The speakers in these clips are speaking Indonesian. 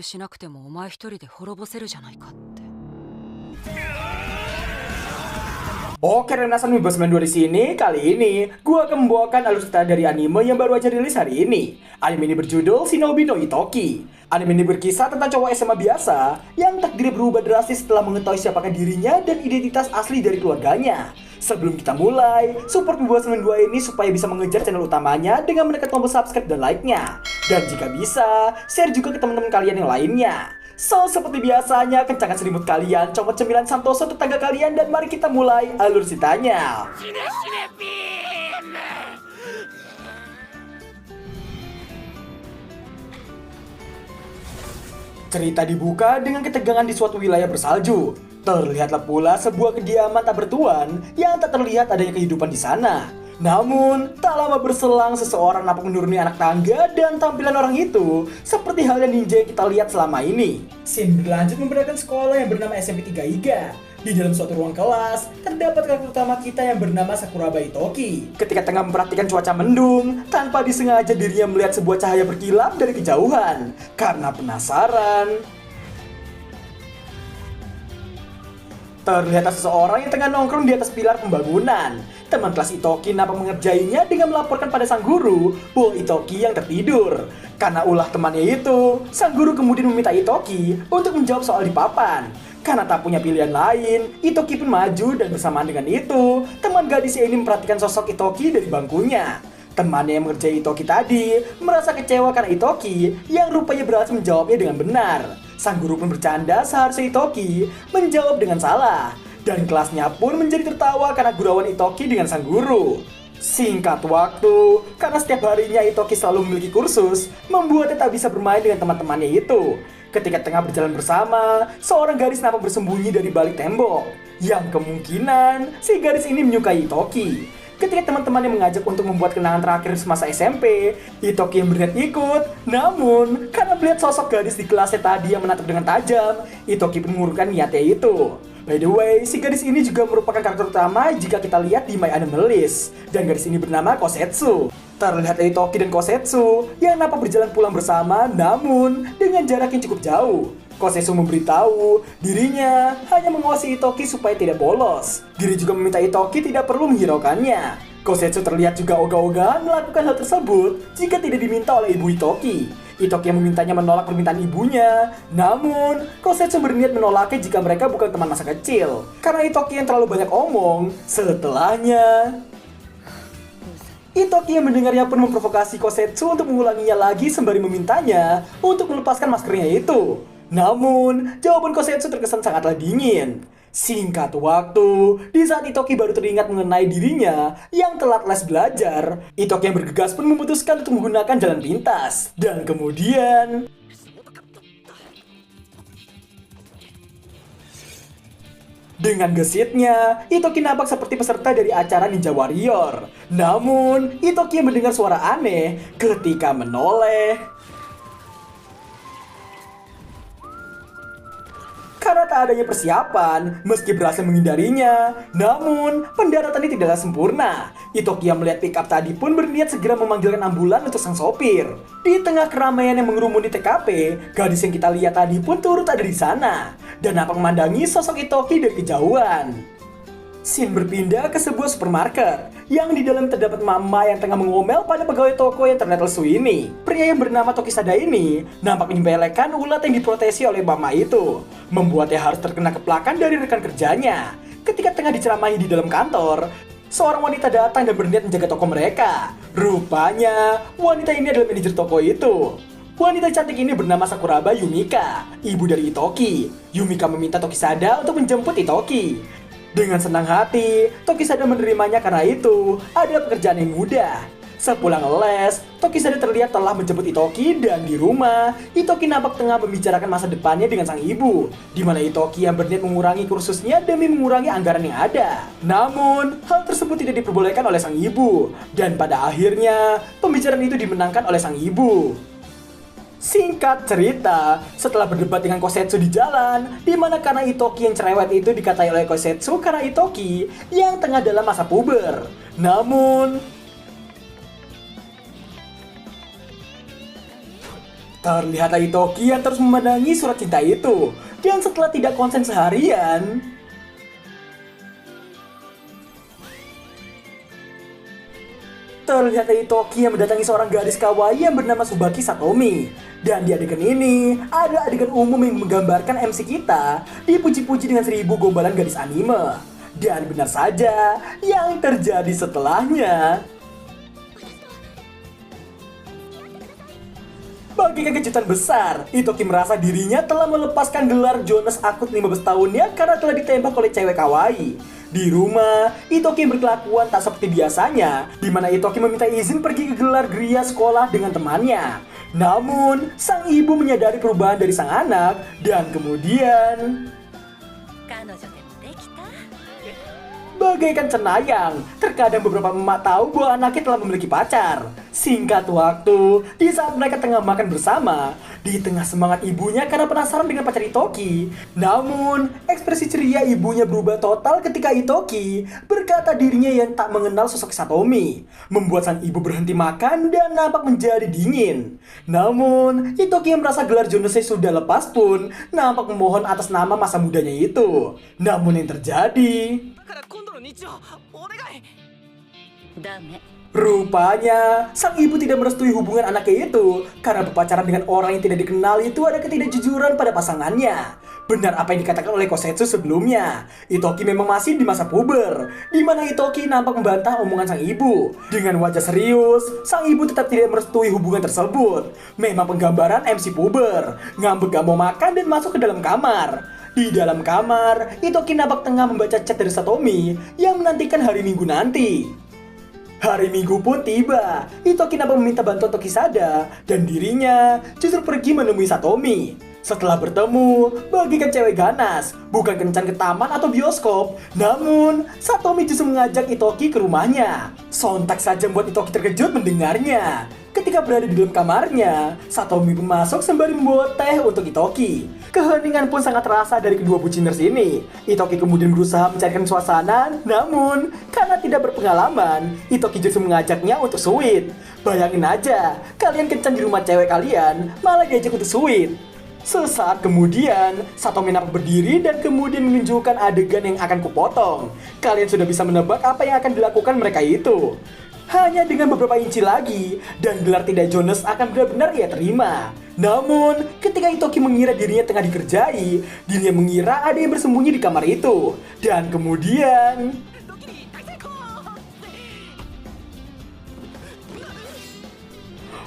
しなくてもお前一人で滅ぼせるじゃないかって。Oke, Renasan Wibowo 92 di sini. Kali ini gua akan membawakan alur cerita dari anime yang baru aja rilis hari ini. Anime ini berjudul Shinobi no Itoki. Anime ini berkisah tentang cowok SMA biasa yang takdirnya berubah drastis setelah mengetahui siapakah dirinya dan identitas asli dari keluarganya. Sebelum kita mulai, support Wibowo 92 ini supaya bisa mengejar channel utamanya dengan menekan tombol subscribe dan like-nya. Dan jika bisa, share juga ke teman-teman kalian yang lainnya. So, seperti biasanya, kencangkan selimut kalian, comot cemilan Santoso tetangga kalian, dan mari kita mulai alur ceritanya. Cerita dibuka dengan ketegangan di suatu wilayah bersalju. Terlihatlah pula sebuah kediaman tak bertuan yang tak terlihat adanya kehidupan di sana. Namun, tak lama berselang seseorang nampak menuruni anak tangga dan tampilan orang itu seperti halnya ninja yang kita lihat selama ini. Scene berlanjut memperlihatkan sekolah yang bernama SMP 3 Iga. Di dalam suatu ruang kelas, terdapat karakter utama kita yang bernama Sakuraba Itoki. Ketika tengah memperhatikan cuaca mendung, tanpa disengaja dirinya melihat sebuah cahaya berkilat dari kejauhan. Karena penasaran, terlihat seseorang yang tengah nongkrong di atas pilar pembangunan. Teman kelas Itoki nampak mengerjainya dengan melaporkan pada sang guru bahwa Itoki yang tertidur. Karena ulah temannya itu, sang guru kemudian meminta Itoki untuk menjawab soal di papan. Karena tak punya pilihan lain, Itoki pun maju dan bersamaan dengan itu, teman gadisnya ini memperhatikan sosok Itoki dari bangkunya. Temannya yang mengerjai Itoki tadi merasa kecewa karena Itoki yang rupanya berhasil menjawabnya dengan benar. Sang guru pun bercanda seharusnya Itoki menjawab dengan salah. Dan kelasnya pun menjadi tertawa karena gurauan Itoki dengan sang guru. Singkat waktu, karena setiap harinya Itoki selalu memiliki kursus, membuatnya tak bisa bermain dengan teman-temannya itu. Ketika tengah berjalan bersama, seorang gadis nampak bersembunyi dari balik tembok. Yang kemungkinan, si gadis ini menyukai Itoki. Ketika teman-temannya mengajak untuk membuat kenangan terakhir semasa SMP, Itoki yang berniat ikut. Namun, karena melihat sosok gadis di kelasnya tadi yang menatap dengan tajam, Itoki pun mengurungkan niatnya itu. By the way, si gadis ini juga merupakan karakter utama jika kita lihat di My Anime List. Dan gadis ini bernama Kosetsu. Terlihat Itoki dan Kosetsu yang nampak berjalan pulang bersama, namun dengan jarak yang cukup jauh. Kosetsu memberitahu dirinya hanya mengawasi Itoki supaya tidak bolos. Diri juga meminta Itoki tidak perlu menghiraukannya. Kosetsu terlihat juga ogah-ogahan melakukan hal tersebut jika tidak diminta oleh ibu Itoki. Itoki yang memintanya menolak permintaan ibunya. Namun, Kosetsu berniat menolaknya jika mereka bukan teman masa kecil. Karena Itoki yang terlalu banyak omong. Setelahnya, Itoki yang mendengarnya pun memprovokasi Kosetsu untuk mengulanginya lagi sembari memintanya untuk melepaskan maskernya itu. Namun, jawaban Kosetsu terkesan sangatlah dingin. Singkat waktu, di saat Itoki baru teringat mengenai dirinya yang telat les belajar, Itoki yang bergegas pun memutuskan untuk menggunakan jalan pintas. Dan kemudian, dengan gesitnya, Itoki nampak seperti peserta dari acara Ninja Warrior. Namun, Itoki yang mendengar suara aneh ketika menoleh. Karena tak adanya persiapan, meski berhasil menghindarinya, namun pendaratan ini tidaklah sempurna. Itoki yang melihat pick up tadi pun berniat segera memanggilkan ambulan untuk sang sopir. Di tengah keramaian yang mengerumuni TKP, gadis yang kita lihat tadi pun turut ada di sana dan nampak memandangi sosok Itoki dari kejauhan. Scene berpindah ke sebuah supermarket yang di dalam terdapat mama yang tengah mengomel pada pegawai toko yang terlihat lesu ini. Pria yang bernama Tokisada ini nampak menyepelekan ulat yang diprotesi oleh mama itu, membuatnya harus terkena keplakan dari rekan kerjanya. Ketika tengah diceramahi di dalam kantor, seorang wanita datang dan berniat menjaga toko mereka. Rupanya, wanita ini adalah manajer toko itu. Wanita cantik ini bernama Sakuraba Yumika, ibu dari Itoki. Yumika meminta Tokisada untuk menjemput Itoki. Dengan senang hati, Tokisada menerimanya karena itu adalah pekerjaan yang mudah. Sepulang les, Tokisada terlihat telah menjemput Itoki dan di rumah, Itoki nampak tengah membicarakan masa depannya dengan sang ibu, di mana Itoki yang berniat mengurangi kursusnya demi mengurangi anggaran yang ada. Namun, hal tersebut tidak diperbolehkan oleh sang ibu, dan pada akhirnya, pembicaraan itu dimenangkan oleh sang ibu. Singkat cerita, setelah berdebat dengan Kosetsu di jalan, di mana karena Itoki yang cerewet itu dikatai oleh Kosetsu karena Itoki yang tengah dalam masa puber. Namun, Terlihatlah Itoki yang terus memandangi surat cinta itu. Dan setelah tidak konsen seharian, terlihatlah Itoki yang mendatangi seorang gadis kawaii yang bernama Tsubaki Satomi. Dan di adegan ini, ada adegan umum yang menggambarkan MC kita dipuji-puji dengan 1000 gombalan gadis anime. Dan benar saja, yang terjadi setelahnya, bagikan kejutan besar, Itoki merasa dirinya telah melepaskan gelar Jonas akut 15 tahunnya karena telah ditembak oleh cewek kawaii. Di rumah, Itoki berkelakuan tak seperti biasanya, di mana Itoki meminta izin pergi ke gelar geria sekolah dengan temannya. Namun, sang ibu menyadari perubahan dari sang anak, dan kemudian bagaikan cenayang, terkadang beberapa emak tahu bahwa anaknya telah memiliki pacar. Singkat waktu, di saat mereka tengah makan bersama, di tengah semangat ibunya karena penasaran dengan pacar Itoki. Namun, ekspresi ceria ibunya berubah total ketika Itoki berkata dirinya yang tak mengenal sosok Satomi, membuat sang ibu berhenti makan dan nampak menjadi dingin. Namun, Itoki yang merasa gelar Jonosei sudah lepas pun nampak memohon atas nama masa mudanya itu. Namun yang terjadi, rupanya, sang ibu tidak merestui hubungan anaknya itu karena berpacaran dengan orang yang tidak dikenal itu ada ketidakjujuran pada pasangannya. Benar apa yang dikatakan oleh Kosetsu sebelumnya, Itoki memang masih di masa puber, di mana Itoki nampak membantah omongan sang ibu. Dengan wajah serius, sang ibu tetap tidak merestui hubungan tersebut. Memang penggambaran MC puber, ngambek gak mau makan dan masuk ke dalam kamar. Di dalam kamar, Itoki nampak tengah membaca chat dari Satomi yang menantikan hari Minggu nanti. Hari Minggu pun tiba. Itoki nampak meminta bantuan Tokisada dan dirinya justru pergi menemui Satomi. Setelah bertemu, bagikan cewek ganas, bukan kencan ke taman atau bioskop. Namun, Satomi justru mengajak Itoki ke rumahnya. Sontak saja membuat Itoki terkejut mendengarnya. Ketika berada di dalam kamarnya, Satomi pun masuk sembari membawa teh untuk Itoki. Keheningan pun sangat terasa dari kedua buciners ini. Itoki kemudian berusaha mencarikan suasana, namun karena tidak berpengalaman, Itoki justru mengajaknya untuk sweet. Bayangin aja, kalian kencan di rumah cewek kalian, malah diajak untuk sweet. Sesaat kemudian, Satomi nampak berdiri dan kemudian menunjukkan adegan yang akan kupotong. Kalian sudah bisa menebak apa yang akan dilakukan mereka itu. Hanya dengan beberapa inci lagi, dan gelar tidak Jonas akan benar-benar ia terima. Namun, ketika Itoki mengira dirinya tengah dikerjai, dirinya mengira ada yang bersembunyi di kamar itu. Dan kemudian,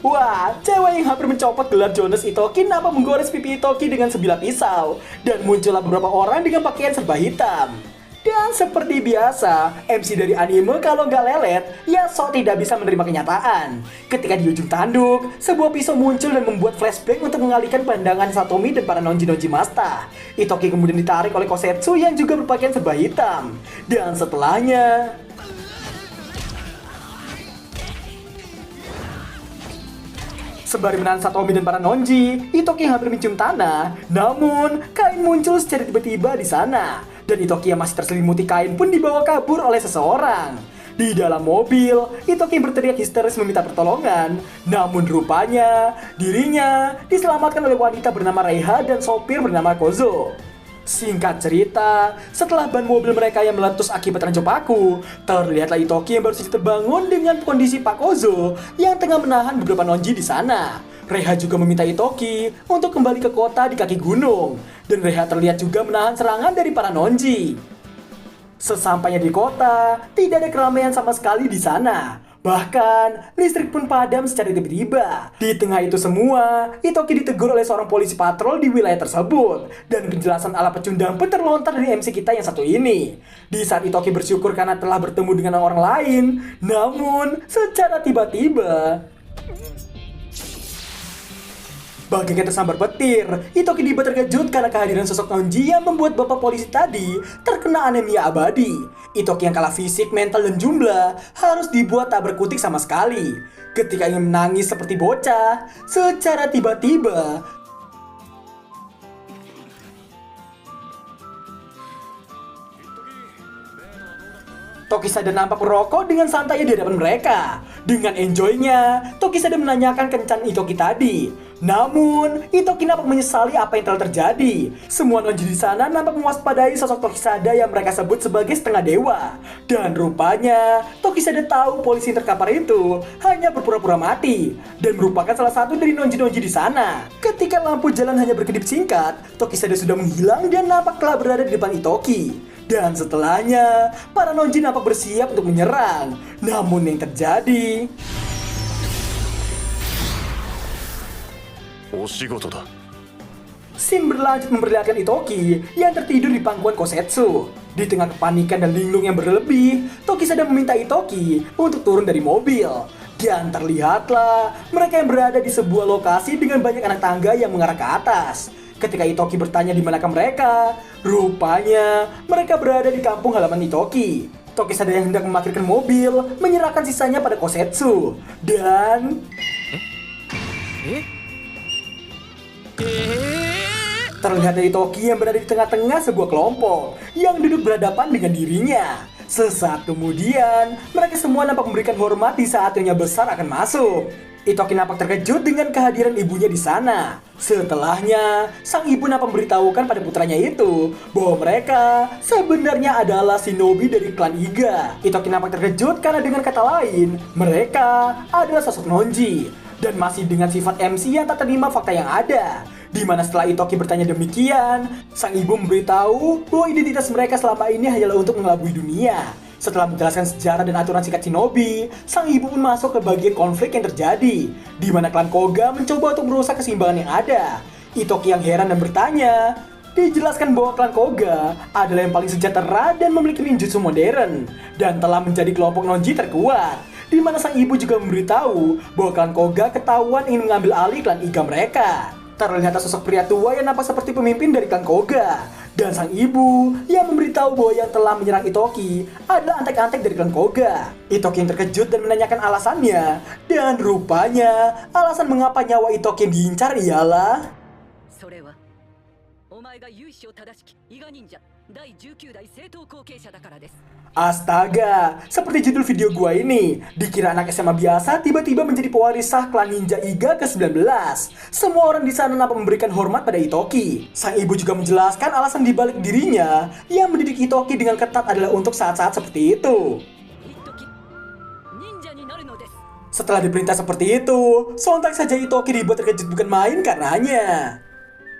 wah, cewek yang hampir mencopot gelar Jonas Itoki nampak menggores pipi Itoki dengan sebilah pisau. Dan muncullah beberapa orang dengan pakaian serba hitam. Dan seperti biasa, MC dari anime kalau nggak lelet, ya sok tidak bisa menerima kenyataan. Ketika di ujung tanduk, sebuah pisau muncul dan membuat flashback untuk mengalihkan pandangan Satomi dan para nonji-nonji masta. Itoki kemudian ditarik oleh Kosetsu yang juga berpakaian serba hitam. Dan setelahnya, sembari menahan Satomi dan para nonji, Itoki hampir mencium tanah. Namun, kain muncul secara tiba-tiba di sana. Dan Itoki yang masih terselimuti kain pun dibawa kabur oleh seseorang. Di dalam mobil, Itoki berteriak histeris meminta pertolongan. Namun rupanya, dirinya diselamatkan oleh wanita bernama Reiha dan sopir bernama Kozo. Singkat cerita, setelah ban mobil mereka yang meletus akibat ranjau paku, terlihatlah Itoki yang baru saja terbangun dengan kondisi Pak Kozo yang tengah menahan beberapa nonji di sana. Reiha juga meminta Itoki untuk kembali ke kota di kaki gunung, dan Reiha terlihat juga menahan serangan dari para nonji. Sesampainya di kota, tidak ada keramaian sama sekali di sana. Bahkan, listrik pun padam secara tiba-tiba. Di tengah itu semua, Itoki ditegur oleh seorang polisi patrol di wilayah tersebut. Dan penjelasan ala pecundang pun terlontar dari MC kita yang satu ini. Di saat Itoki bersyukur karena telah bertemu dengan orang lain, namun secara tiba-tiba, bagaikan tersambar petir, Itoki dibuat terkejut karena kehadiran sosok nonji yang membuat bapak polisi tadi terkena anemia abadi. Itoki yang kalah fisik, mental, dan jumlah harus dibuat tak berkutik sama sekali. Ketika ingin menangis seperti bocah, secara tiba-tiba Tokisada nampak merokok dengan santai di hadapan mereka. Dengan enjoynya, Tokisada menanyakan kencan Itoki tadi. Namun, Itoki nampak menyesali apa yang telah terjadi. Semua nonji di sana nampak mewaspadai sosok Tokisada yang mereka sebut sebagai setengah dewa. Dan rupanya, Tokisada tahu polisi yang terkapar itu hanya berpura-pura mati dan merupakan salah satu dari nonji-nonji di sana. Ketika lampu jalan hanya berkedip singkat, Tokisada sudah menghilang dan nampak telah berada di depan Itoki. Dan setelahnya, para nonji nampak bersiap untuk menyerang. Namun yang terjadi... Scene berlanjut memperlihatkan Itoki yang tertidur di pangkuan Kosetsu. Di tengah kepanikan dan linglung yang berlebih, Tokisada meminta Itoki untuk turun dari mobil. Dan terlihatlah mereka yang berada di sebuah lokasi dengan banyak anak tangga yang mengarah ke atas. Ketika Itoki bertanya di manakah mereka, rupanya mereka berada di kampung halaman Itoki. Tokisada yang hendak memarkirkan mobil menyerahkan sisanya pada Kosetsu. Dan... terlihat dari Itoki yang berada di tengah-tengah sebuah kelompok yang duduk berhadapan dengan dirinya. Sesaat kemudian, mereka semua nampak memberikan hormat di saat Nyonya Besar akan masuk. Itoki nampak terkejut dengan kehadiran ibunya di sana. Setelahnya, sang ibu nampak memberitahukan pada putranya itu bahwa mereka sebenarnya adalah shinobi dari klan Iga. Itoki nampak terkejut karena dengan kata lain, mereka adalah sosok nonji. Dan masih dengan sifat MC yang tak terima fakta yang ada. Dimana setelah Itoki bertanya demikian, sang ibu memberitahu bahwa identitas mereka selama ini hanyalah untuk mengelabui dunia. Setelah menjelaskan sejarah dan aturan singkat shinobi, sang ibu pun masuk ke bagian konflik yang terjadi, di mana klan Koga mencoba untuk merusak keseimbangan yang ada. Itoki yang heran dan bertanya, dijelaskan bahwa klan Koga adalah yang paling sejahtera dan memiliki ninjutsu modern, dan telah menjadi kelompok nonji terkuat. Di mana sang ibu juga memberitahu bahwa klan Koga ketahuan ingin mengambil alih klan Iga mereka. Terlihat sosok pria tua yang nampak seperti pemimpin dari klan Koga. Dan sang ibu yang memberitahu bahwa yang telah menyerang Itoki adalah antek-antek dari klan Koga. Itoki yang terkejut dan menanyakan alasannya. Dan rupanya alasan mengapa nyawa Itoki yang diincar ialah... Astaga, seperti judul video gua ini, dikira anak SMA biasa tiba-tiba menjadi pewaris sah klan ninja Iga ke-19. Semua orang di sana nampak memberikan hormat pada Itoki. Sang ibu juga menjelaskan alasan dibalik dirinya yang mendidik Itoki dengan ketat adalah untuk saat-saat seperti itu. Setelah diperintah seperti itu, sontak saja Itoki dibuat terkejut bukan main karenanya.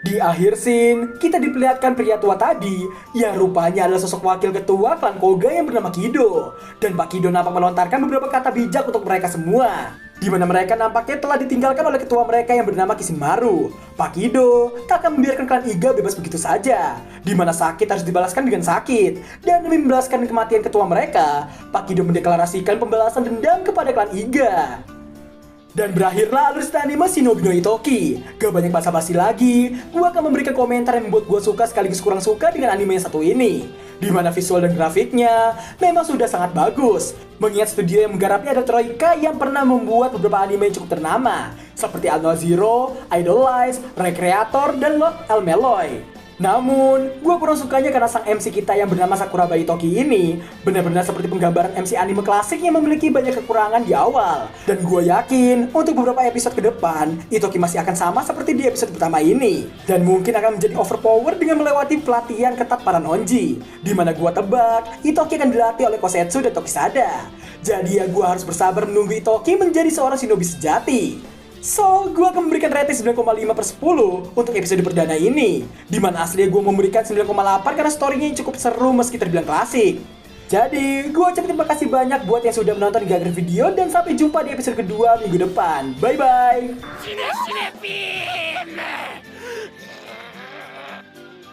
Di akhir scene, kita diperlihatkan pria tua tadi yang rupanya adalah sosok wakil ketua klan Koga yang bernama Kido. Dan Pak Kido nampak melontarkan beberapa kata bijak untuk mereka semua, di mana mereka nampaknya telah ditinggalkan oleh ketua mereka yang bernama Kishimaru. Pak Kido tak akan membiarkan klan Iga bebas begitu saja, di mana sakit harus dibalaskan dengan sakit. Dan demi membalaskan kematian ketua mereka, Pak Kido mendeklarasikan pembalasan dendam kepada klan Iga. Dan berakhirlah alur cerita anime Shinobi no Itoki. Gak banyak basa-basi lagi, gua akan memberikan komentar yang membuat gua suka sekaligus kurang suka dengan anime yang satu ini. Di mana visual dan grafiknya memang sudah sangat bagus. Mengingat studio yang menggarapnya ada Troika yang pernah membuat beberapa anime yang cukup ternama, seperti Al Zero, Idolize, Recreator, dan Lord El Meloy. Namun, gue kurang sukanya karena sang MC kita yang bernama Sakuraba Itoki ini benar-benar seperti penggambaran MC anime klasik yang memiliki banyak kekurangan di awal. Dan gue yakin untuk beberapa episode ke depan, Itoki masih akan sama seperti di episode pertama ini. Dan mungkin akan menjadi overpower dengan melewati pelatihan ketat para nonji. Dimana gue tebak, Itoki akan dilatih oleh Kosetsu dan Tokisada. Jadi ya gue harus bersabar menunggu Itoki menjadi seorang shinobi sejati. So, gue akan memberikan rating 9,5/10 untuk episode perdana ini. Dimana aslinya gue memberikan 9,8 karena story-nya cukup seru meski terbilang klasik. Jadi, gue ucapin terima kasih banyak buat yang sudah menonton hingga akhir video. Dan sampai jumpa di episode kedua minggu depan. Bye-bye.